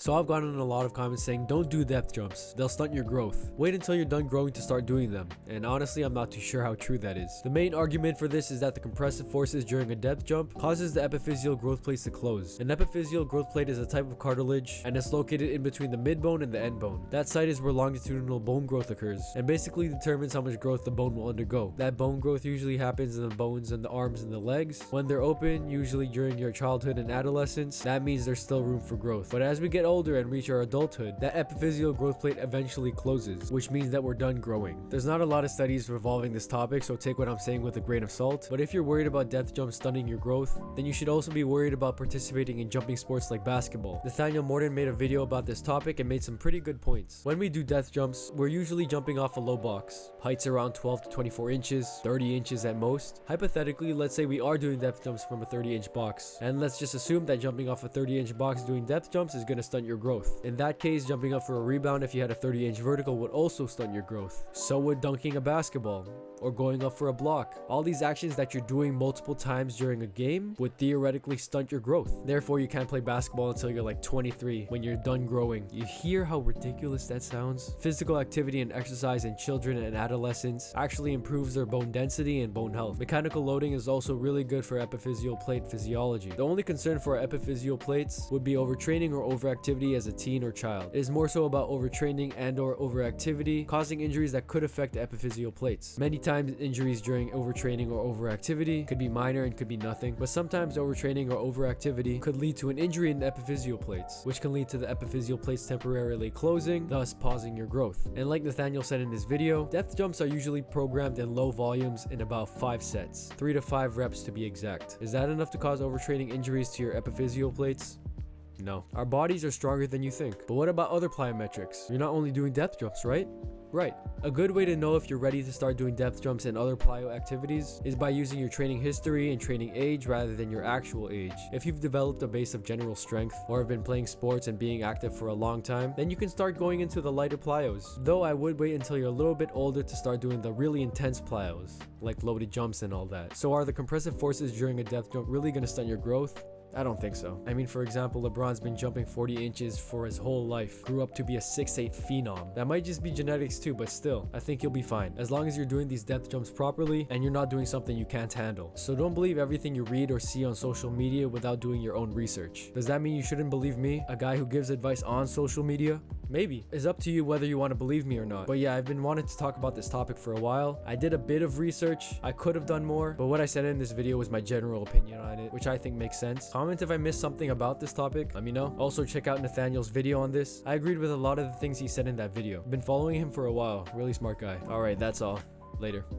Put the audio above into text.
So I've gotten a lot of comments saying don't do depth jumps, they'll stunt your growth. Wait until you're done growing to start doing them, and honestly I'm not too sure how true that is. The main argument for this is that the compressive forces during a depth jump causes the epiphyseal growth plates to close. An epiphyseal growth plate is a type of cartilage and it's located in between the midbone and the end bone. That site is where longitudinal bone growth occurs and basically determines how much growth the bone will undergo. That bone growth usually happens in the bones and the arms and the legs. When they're open, usually during your childhood and adolescence, that means there's still room for growth. But as we get older and reach our adulthood, that epiphyseal growth plate eventually closes, which means that we're done growing. There's not a lot of studies revolving this topic, so take what I'm saying with a grain of salt. But if you're worried about depth jumps stunting your growth, then you should also be worried about participating in jumping sports like basketball. Nathaniel Morton made a video about this topic and made some pretty good points. When we do depth jumps, we're usually jumping off a low box, heights around 12 to 24 inches, 30 inches at most. Hypothetically, let's say we are doing depth jumps from a 30-inch box, and let's just assume that jumping off a 30-inch box doing depth jumps is going to stunt your growth. In that case, jumping up for a rebound if you had a 30-inch vertical would also stunt your growth. So would dunking a basketball or going up for a block. All these actions that you're doing multiple times during a game would theoretically stunt your growth. Therefore, you can't play basketball until you're like 23 when you're done growing. You hear how ridiculous that sounds? Physical activity and exercise in children and adolescents actually improves their bone density and bone health. Mechanical loading is also really good for epiphyseal plate physiology. The only concern for epiphyseal plates would be overtraining or overactivity as a teen or child. It is more so about overtraining and or overactivity causing injuries that could affect the epiphyseal plates. Many times injuries during overtraining or overactivity could be minor and could be nothing, but sometimes overtraining or overactivity could lead to an injury in the epiphyseal plates, which can lead to the epiphyseal plates temporarily closing, thus pausing your growth. And like Nathaniel said in his video, depth jumps are usually programmed in low volumes in about 5 sets, 3 to 5 reps to be exact. Is that enough to cause overtraining injuries to your epiphyseal plates? No. Our bodies are stronger than you think. But what about other plyometrics? You're not only doing depth jumps, right? Right. A good way to know if you're ready to start doing depth jumps and other plyo activities is by using your training history and training age rather than your actual age. If you've developed a base of general strength or have been playing sports and being active for a long time, then you can start going into the lighter plyos. Though I would wait until you're a little bit older to start doing the really intense plyos, like loaded jumps and all that. So are the compressive forces during a depth jump really going to stunt your growth? I don't think so. I mean, for example, LeBron's been jumping 40 inches for his whole life, grew up to be a 6'8" phenom. That might just be genetics too, but still, I think you'll be fine, as long as you're doing these depth jumps properly and you're not doing something you can't handle. So don't believe everything you read or see on social media without doing your own research. Does that mean you shouldn't believe me, a guy who gives advice on social media? Maybe. It's up to you whether you want to believe me or not. But yeah, I've been wanting to talk about this topic for a while. I did a bit of research. I could have done more, but what I said in this video was my general opinion on it, which I think makes sense. Comment if I missed something about this topic, let me know. Also check out Nathaniel's video on this. I agreed with a lot of the things he said in that video. I've been following him for a while. Really smart guy. Alright, that's all. Later.